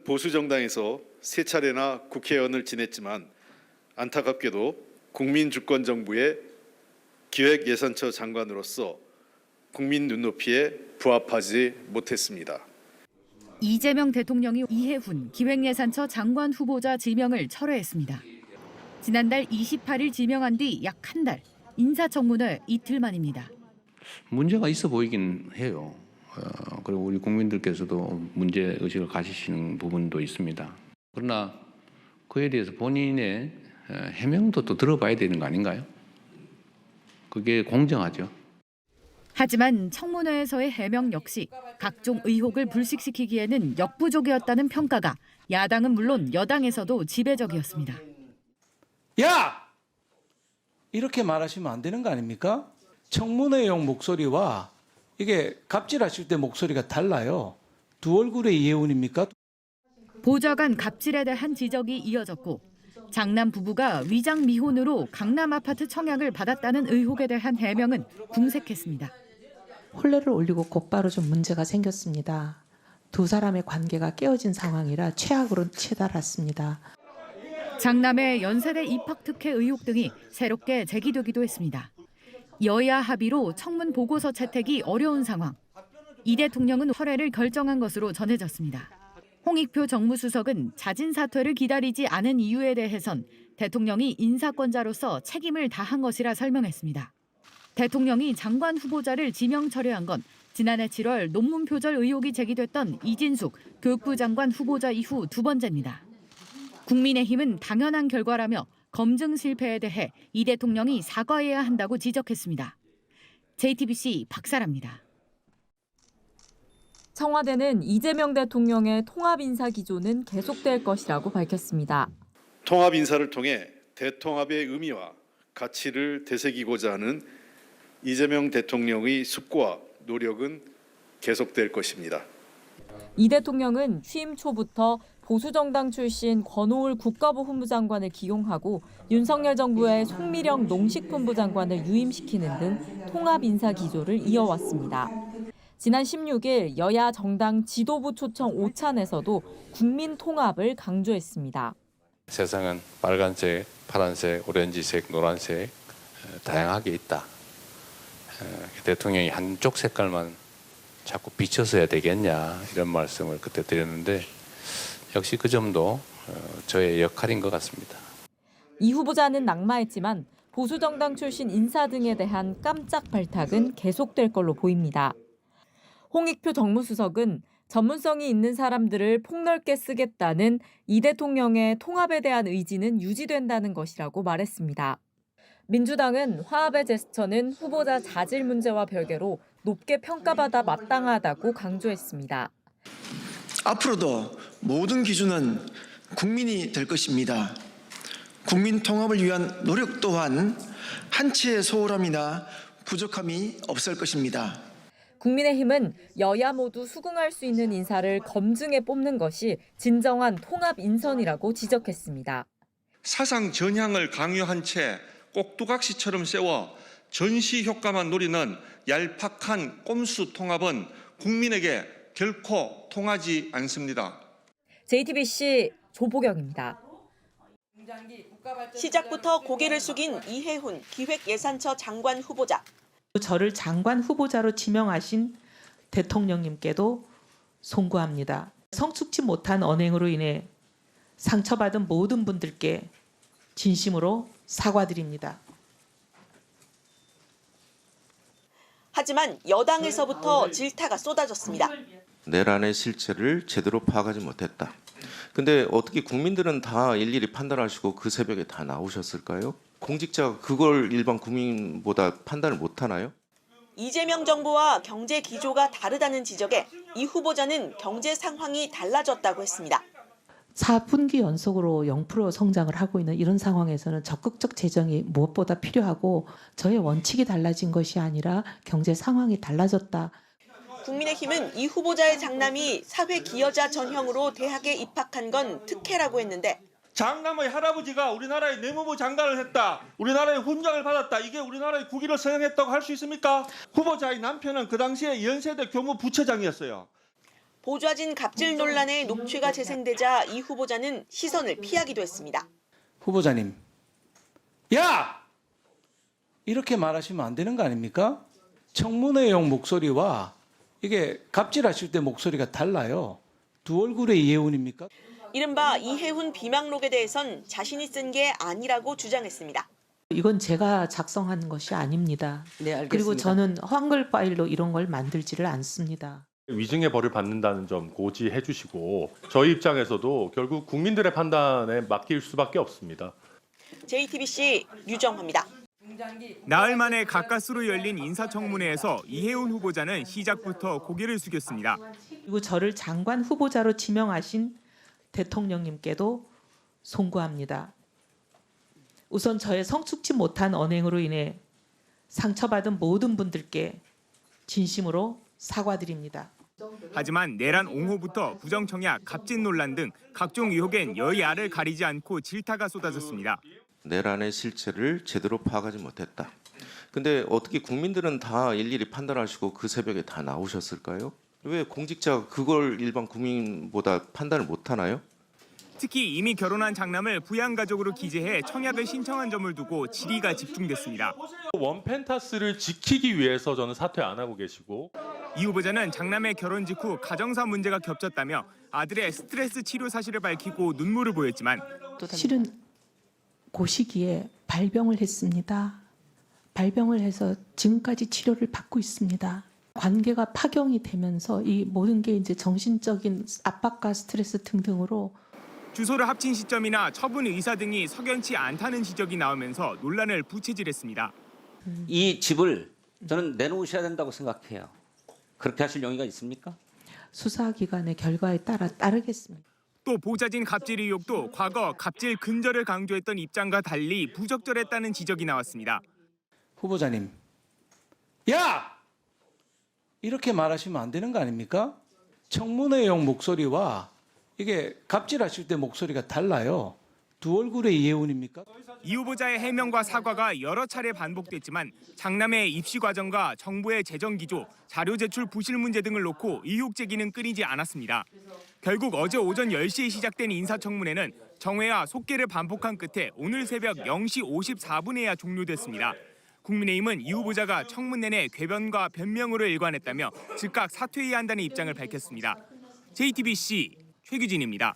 보수 정당에서 세 차례나 국회의원을 지냈지만 안타깝게도 국민주권정부의 기획예산처 장관으로서 국민 눈높이에 부합하지 못했습니다. 이재명 대통령이 이해훈 기획예산처 장관 후보자 지명을 철회했습니다. 지난달 28일 지명한 뒤 약 한 달, 인사청문회 이틀 만입니다. 문제가 있어 보이긴 해요. 그리고 우리 국민들께서도 문제의식을 가지시는 부분도 있습니다. 그러나 그에 대해서 본인의 해명도 또 들어봐야 되는 거 아닌가요? 그게 공정하죠. 하지만 청문회에서의 해명 역시 각종 의혹을 불식시키기에는 역부족이었다는 평가가 야당은 물론 여당에서도 지배적이었습니다. 야! 이렇게 말하시면 안 되는 거 아닙니까? 청문회용 목소리와 이게 갑질하실 때 목소리가 달라요. 두 얼굴의 이해운입니까? 보좌관 갑질에 대한 지적이 이어졌고 장남 부부가 위장 미혼으로 강남 아파트 청약을 받았다는 의혹에 대한 해명은 궁색했습니다. 혼례를 올리고 곧바로 좀 문제가 생겼습니다. 두 사람의 관계가 깨어진 상황이라 최악으로 치달았습니다. 장남의 연세대 입학 특혜 의혹 등이 새롭게 제기되기도 했습니다. 여야 합의로 청문 보고서 채택이 어려운 상황. 이 대통령은 철회를 결정한 것으로 전해졌습니다. 홍익표 정무수석은 자진 사퇴를 기다리지 않은 이유에 대해선 대통령이 인사권자로서 책임을 다한 것이라 설명했습니다. 대통령이 장관 후보자를 지명 철회한 건 지난해 7월 논문 표절 의혹이 제기됐던 이진숙 교육부 장관 후보자 이후 두 번째입니다. 국민의힘은 당연한 결과라며 검증 실패에 대해 이 대통령이 사과해야 한다고 지적했습니다. JTBC 박사라입니다. 청와대는 이재명 대통령의 통합 인사 기조는 계속될 것이라고 밝혔습니다. 통합 인사를 통해 대통합의 의미와 가치를 되새기고자 하는 이재명 대통령의 숙고와 노력은 계속될 것입니다. 이 대통령은 취임 초부터 보수정당 출신 권오을 국가부 훈무장관을 기용하고 윤석열 정부의 송미령 농식품부 장관을 유임시키는 등 통합 인사 기조를 이어왔습니다. 지난 16일 여야 정당 지도부 초청 오찬에서도 국민 통합을 강조했습니다. 세상은 빨간색, 파란색, 오렌지색, 노란색 다양하게 있다. 대통령이 한쪽 색깔만 자꾸 비춰서 해야 되겠냐 이런 말씀을 그때 드렸는데 역시 그 점도 저의 역할인 것 같습니다. 이 후보자는 낙마했지만 보수정당 출신 인사 등에 대한 깜짝 발탁은 계속될 걸로 보입니다. 홍익표 정무수석은 전문성이 있는 사람들을 폭넓게 쓰겠다는 이 대통령의 통합에 대한 의지는 유지된다는 것이라고 말했습니다. 민주당은 화합의 제스처는 후보자 자질 문제와 별개로 높게 평가받아 마땅하다고 강조했습니다. 앞으로도 모든 기준은 국민이 될 것입니다. 국민 통합을 위한 노력 또한 한치의 소홀함이나 부족함이 없을 것입니다. 국민의힘은 여야 모두 수긍할 수 있는 인사를 검증해 뽑는 것이 진정한 통합 인선이라고 지적했습니다. 사상 전향을 강요한 채 꼭두각시처럼 세워 전시 효과만 노리는 얄팍한 꼼수 통합은 국민에게 결코 통하지 않습니다. JTBC 조보경입니다. 시작부터 고개를 숙인 이해훈 기획예산처 장관 후보자. 저를 장관 후보자로 지명하신 대통령님께도 송구합니다. 성숙지 못한 언행으로 인해 상처받은 모든 분들께 진심으로 사과드립니다. 하지만 여당에서부터 질타가 쏟아졌습니다. 내란의 실체를 제대로 파악하지 못했다. 근데 어떻게 국민들은 다 일일이 판단하시고 그 새벽에 다 나오셨을까요? 공직자가 그걸 일반 국민보다 판단을 못하나요? 이재명 정부와 경제 기조가 다르다는 지적에 이 후보자는 경제 상황이 달라졌다고 했습니다. 4분기 연속으로 0% 성장을 하고 있는 이런 상황에서는 적극적 재정이 무엇보다 필요하고 저의 원칙이 달라진 것이 아니라 경제 상황이 달라졌다. 국민의힘은 이 후보자의 장남이 사회 기여자 전형으로 대학에 입학한 건 특혜라고 했는데 장남의 할아버지가 우리나라의 내무부 장관을 했다. 우리나라의 훈장을 받았다. 이게 우리나라의 국위를 서양했다고 할 수 있습니까? 후보자의 남편은 그 당시에 연세대 교무 부처장이었어요. 보좌진 갑질 논란의 녹취가 재생되자 이 후보자는 시선을 피하기도 했습니다. 후보자님, 야! 이렇게 말하시면 안 되는 거 아닙니까? 청문회용 목소리와 이게 갑질하실 때 목소리가 달라요. 두 얼굴의 이해운입니까? 이른바 이해훈 비망록에 대해선 자신이 쓴 게 아니라고 주장했습니다. 이건 제가 작성한 것이 아닙니다. 네, 알겠습니다. 그리고 저는 한글 파일로 이런 걸 만들지를 않습니다. 위증의 벌을 받는다는 점 고지해 주시고 저희 입장에서도 결국 국민들의 판단에 맡길 수밖에 없습니다. JTBC 류정화입니다. 나흘 만에 가까스로 열린 인사청문회에서 이해훈 후보자는 시작부터 고개를 숙였습니다. 그리고 저를 장관 후보자로 지명하신 대통령님께도 송구합니다. 우선 저의 성숙지 못한 언행으로 인해 상처받은 모든 분들께 진심으로 사과드립니다. 하지만 내란 옹호부터 부정청약, 갑질 논란 등 각종 의혹엔 여야를 가리지 않고 질타가 쏟아졌습니다. 내란의 실체를 제대로 파악하지 못했다. 근데 어떻게 국민들은 다 일일이 판단하시고 그 새벽에 다 나오셨을까요? 왜 공직자가 그걸 일반 국민보다 판단을 못하나요? 특히 이미 결혼한 장남을 부양가족으로 기재해 청약을 신청한 점을 두고 질의가 집중됐습니다. 원펜타스를 지키기 위해서 저는 사퇴 안 하고 계시고 이 후보자는 장남의 결혼 직후 가정사 문제가 겹쳤다며 아들의 스트레스 치료 사실을 밝히고 눈물을 보였지만 실은 그 시기에 발병을 했습니다. 발병을 해서 지금까지 치료를 받고 있습니다. 관계가 파경이 되면서 이 모든 게 이제 정신적인 압박과 스트레스 등등으로 주소를 합친 시점이나 처분 의사 등이 석연치 않다는 지적이 나오면서 논란을 부채질했습니다. 이 집을 저는 내놓으셔야 된다고 생각해요. 그렇게 하실 용의가 있습니까? 수사기관의 결과에 따르겠습니다. 또 보좌진 갑질 의혹도 과거 갑질 근절을 강조했던 입장과 달리 부적절했다는 지적이 나왔습니다. 후보자님, 야! 이렇게 말하시면 안 되는 거 아닙니까? 청문회용 목소리와 이게 갑질하실 때 목소리가 달라요. 두 얼굴의 이해운입니까? 이 후보자의 해명과 사과가 여러 차례 반복됐지만 장남의 입시 과정과 정부의 재정 기조, 자료 제출 부실 문제 등을 놓고 의혹 제기는 끊이지 않았습니다. 결국 어제 오전 10시에 시작된 인사청문회는 정회와 속개를 반복한 끝에 오늘 새벽 0시 54분에야 종료됐습니다. 국민의힘은 이 후보자가 청문 내내 궤변과 변명으로 일관했다며 즉각 사퇴해야 한다는 입장을 밝혔습니다. JTBC 최규진입니다.